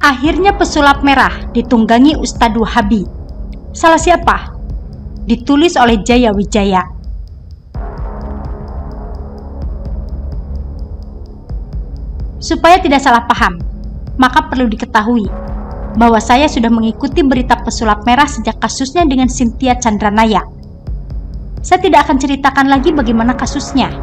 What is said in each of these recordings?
Akhirnya pesulap merah ditunggangi Ustadz Wahabi. Salah siapa? Ditulis oleh Jaya Wijaya. Supaya tidak salah paham, maka perlu diketahui bahwa saya sudah mengikuti berita pesulap merah sejak kasusnya dengan Cynthia Chandranaya. Saya tidak akan ceritakan lagi bagaimana kasusnya.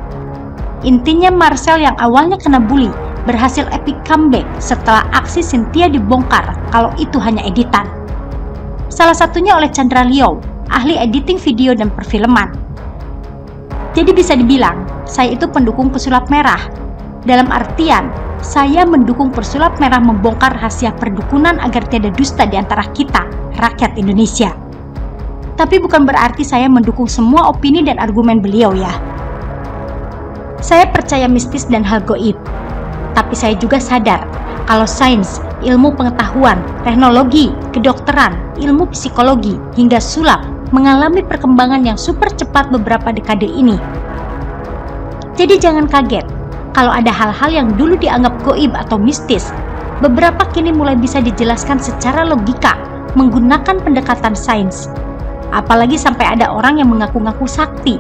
Intinya Marcel yang awalnya kena bully berhasil epic comeback setelah aksi Cynthia dibongkar kalau itu hanya editan. Salah satunya oleh Chandra Leo, ahli editing video dan perfilman. Jadi bisa dibilang, saya itu pendukung pesulap merah. Dalam artian, saya mendukung pesulap merah membongkar rahasia perdukunan agar tiada dusta di antara kita, rakyat Indonesia. Tapi bukan berarti saya mendukung semua opini dan argumen beliau ya. Saya percaya mistis dan hal gaib. Tapi saya juga sadar kalau sains, ilmu pengetahuan, teknologi, kedokteran, ilmu psikologi, hingga sulap mengalami perkembangan yang super cepat beberapa dekade ini. Jadi jangan kaget kalau ada hal-hal yang dulu dianggap gaib atau mistis, beberapa kini mulai bisa dijelaskan secara logika menggunakan pendekatan sains. Apalagi sampai ada orang yang mengaku-ngaku sakti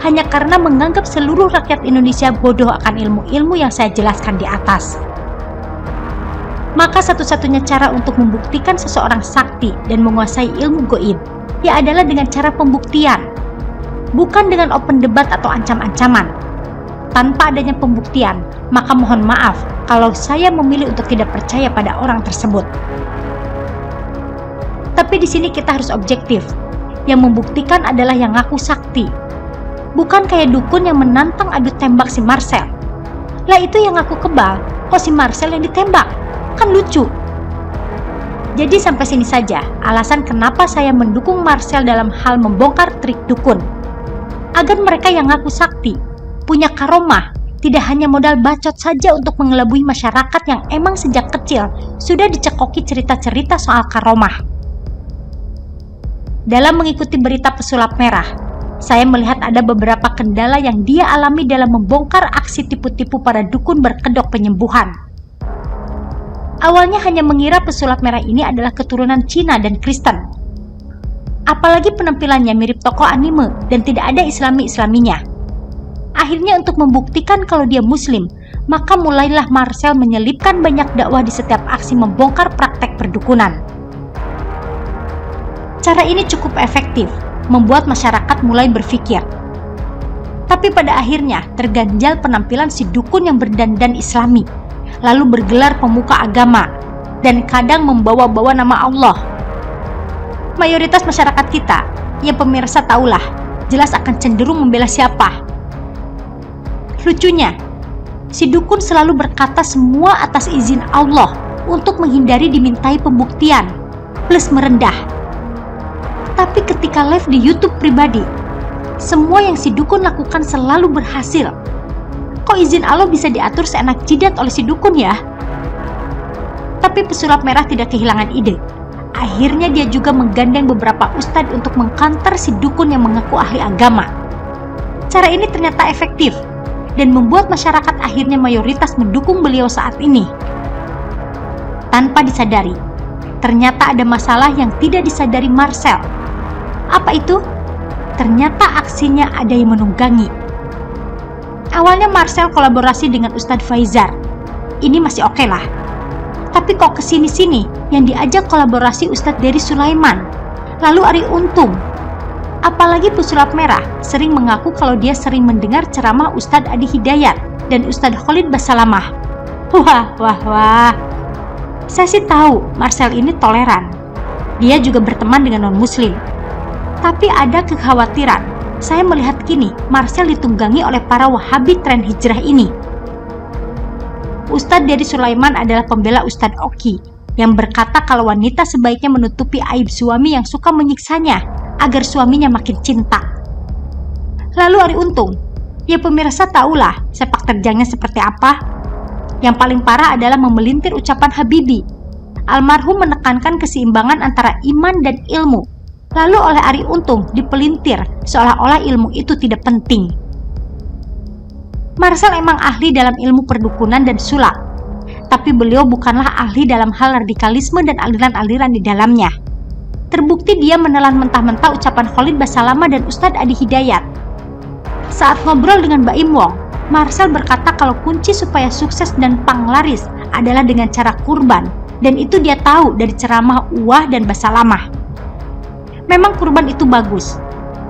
hanya karena menganggap seluruh rakyat Indonesia bodoh akan ilmu-ilmu yang saya jelaskan di atas. Maka satu-satunya cara untuk membuktikan seseorang sakti dan menguasai ilmu gaib, ya adalah dengan cara pembuktian, bukan dengan open debat atau ancam-ancaman. Tanpa adanya pembuktian, maka mohon maaf kalau saya memilih untuk tidak percaya pada orang tersebut. Tapi di sini kita harus objektif. Yang membuktikan adalah yang ngaku sakti, bukan kayak dukun yang menantang adu tembak si Marcel. Lah itu yang ngaku kebal, kok si Marcel yang ditembak? Kan lucu. Jadi sampai sini saja alasan kenapa saya mendukung Marcel dalam hal membongkar trik dukun. Agar mereka yang ngaku sakti, punya karomah, tidak hanya modal bacot saja untuk mengelabui masyarakat yang emang sejak kecil sudah dicekoki cerita-cerita soal karomah. Dalam mengikuti berita pesulap merah, saya melihat ada beberapa kendala yang dia alami dalam membongkar aksi tipu-tipu para dukun berkedok penyembuhan. Awalnya hanya mengira pesulap merah ini adalah keturunan Cina dan Kristen. Apalagi penampilannya mirip tokoh anime dan tidak ada islami-islaminya. Akhirnya untuk membuktikan kalau dia muslim, maka mulailah Marcel menyelipkan banyak dakwah di setiap aksi membongkar praktek perdukunan. Cara ini cukup efektif, membuat masyarakat mulai berpikir. Tapi pada akhirnya terganjal penampilan si dukun yang berdandan islami, lalu bergelar pemuka agama, dan kadang membawa-bawa nama Allah. Mayoritas masyarakat kita, yang pemirsa tahulah, jelas akan cenderung membela siapa. Lucunya, si dukun selalu berkata semua atas izin Allah untuk menghindari dimintai pembuktian, plus merendah. Tapi ketika live di YouTube pribadi, semua yang si dukun lakukan selalu berhasil. Kok izin Allah bisa diatur seenak jidat oleh si dukun ya? Tapi pesulap merah tidak kehilangan ide. Akhirnya dia juga menggandeng beberapa ustadz untuk mengkanter si dukun yang mengaku ahli agama. Cara ini ternyata efektif dan membuat masyarakat akhirnya mayoritas mendukung beliau saat ini. Tanpa disadari, ternyata ada masalah yang tidak disadari Marcel. Apa itu? Ternyata aksinya ada yang menunggangi. Awalnya Marcel kolaborasi dengan Ustadz Faizar. Ini masih oke lah. Tapi kok kesini-sini yang diajak kolaborasi Ustadz Dery Sulaiman, lalu Ari Untung. Apalagi pesulap merah sering mengaku kalau dia sering mendengar ceramah Ustadz Adi Hidayat dan Ustadz Khalid Basalamah. Wah. Saya sih tahu Marcel ini toleran. Dia juga berteman dengan non-muslim. Tapi ada kekhawatiran. Saya melihat kini Marcel ditunggangi oleh para Wahabi tren hijrah ini. Ustadz Dery Sulaiman adalah pembela Ustadz Oki yang berkata kalau wanita sebaiknya menutupi aib suami yang suka menyiksanya agar suaminya makin cinta. Lalu Ari Untung, ya pemirsa tahulah sepak terjangnya seperti apa. Yang paling parah adalah memelintir ucapan Habibie. Almarhum menekankan keseimbangan antara iman dan ilmu. Lalu oleh Ari Untung dipelintir seolah-olah ilmu itu tidak penting. Marcel emang ahli dalam ilmu perdukunan dan sulap. tapi beliau bukanlah ahli dalam hal radikalisme dan aliran-aliran di dalamnya. Terbukti dia menelan mentah-mentah ucapan Khalid Basalamah dan Ustadz Adi Hidayat. Saat ngobrol dengan Mbak Im Wong, Marcel berkata kalau kunci supaya sukses dan panglaris adalah dengan cara kurban, dan itu dia tahu dari ceramah Uwah dan Basalamah. Memang kurban itu bagus,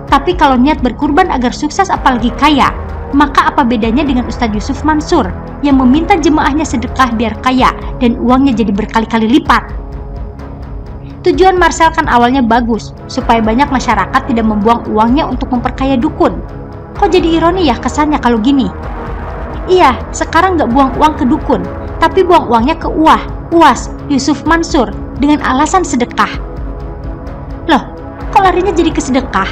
tapi kalau niat berkurban agar sukses apalagi kaya, maka apa bedanya dengan Ustadz Yusuf Mansur yang meminta jemaahnya sedekah biar kaya dan uangnya jadi berkali-kali lipat? Tujuan Marcel kan awalnya bagus, supaya banyak masyarakat tidak membuang uangnya untuk memperkaya dukun. Kok jadi ironi ya kesannya kalau gini? Iya, sekarang nggak buang uang ke dukun, tapi buang uangnya ke Uwah, Uwas, Yusuf Mansur dengan alasan sedekah. Loh, kok larinya jadi ke sedekah?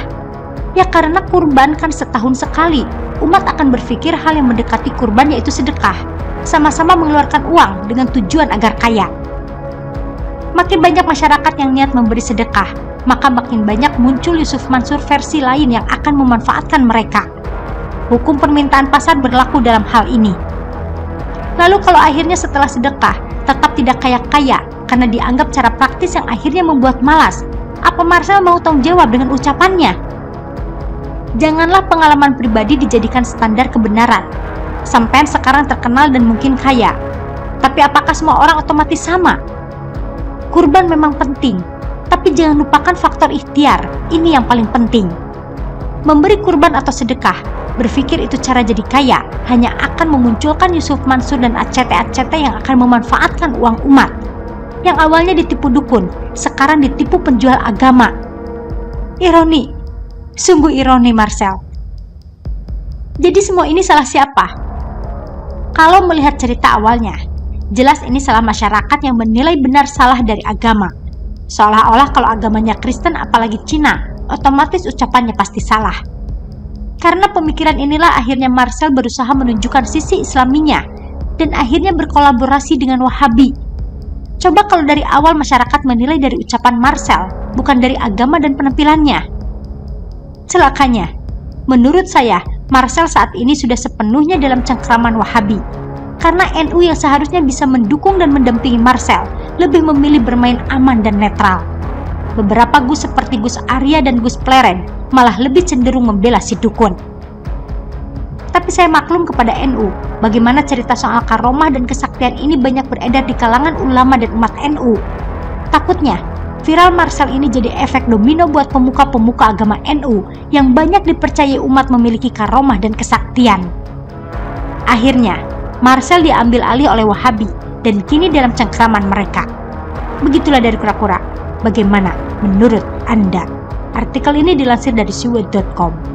Ya karena kurban kan setahun sekali. Umat akan berpikir hal yang mendekati kurban yaitu sedekah. Sama-sama mengeluarkan uang dengan tujuan agar kaya. Makin banyak masyarakat yang niat memberi sedekah, maka makin banyak muncul Yusuf Mansur versi lain yang akan memanfaatkan mereka. Hukum permintaan pasar berlaku dalam hal ini. Lalu kalau akhirnya setelah sedekah tetap tidak kaya-kaya karena dianggap cara praktis yang akhirnya membuat malas, apa Marcel mau tanggung jawab dengan ucapannya? Janganlah pengalaman pribadi dijadikan standar kebenaran. Sampean sekarang terkenal dan mungkin kaya, tapi apakah semua orang otomatis sama? Kurban memang penting, tapi jangan lupakan faktor ikhtiar. Ini yang paling penting. Memberi kurban atau sedekah, berpikir itu cara jadi kaya, hanya akan memunculkan Yusuf Mansur dan ACT-ACT yang akan memanfaatkan uang umat. Yang awalnya ditipu dukun, sekarang ditipu penjual agama. Ironi, sungguh ironi Marcel. Jadi semua ini salah siapa? Kalau melihat cerita awalnya, jelas ini salah masyarakat yang menilai benar salah dari agama. Seolah-olah kalau agamanya Kristen apalagi Cina, otomatis ucapannya pasti salah. Karena pemikiran inilah akhirnya Marcel berusaha menunjukkan sisi Islaminya dan akhirnya berkolaborasi dengan Wahabi. Coba kalau dari awal masyarakat menilai dari ucapan Marcel, bukan dari agama dan penampilannya. Celakanya, menurut saya, Marcel saat ini sudah sepenuhnya dalam cengkraman Wahabi. Karena NU yang seharusnya bisa mendukung dan mendampingi Marcel, lebih memilih bermain aman dan netral. Beberapa Gus seperti Gus Arya dan Gus Pleren malah lebih cenderung membela si dukun. Tapi saya maklum kepada NU, bagaimana cerita soal karomah dan kesaktian ini banyak beredar di kalangan ulama dan umat NU. Takutnya, viral Marcel ini jadi efek domino buat pemuka-pemuka agama NU yang banyak dipercayai umat memiliki karomah dan kesaktian. Akhirnya, Marcel diambil alih oleh Wahabi dan kini dalam cengkraman mereka. Begitulah dari Kura-Kura. Bagaimana menurut Anda? Artikel ini dilansir dari siwet.com.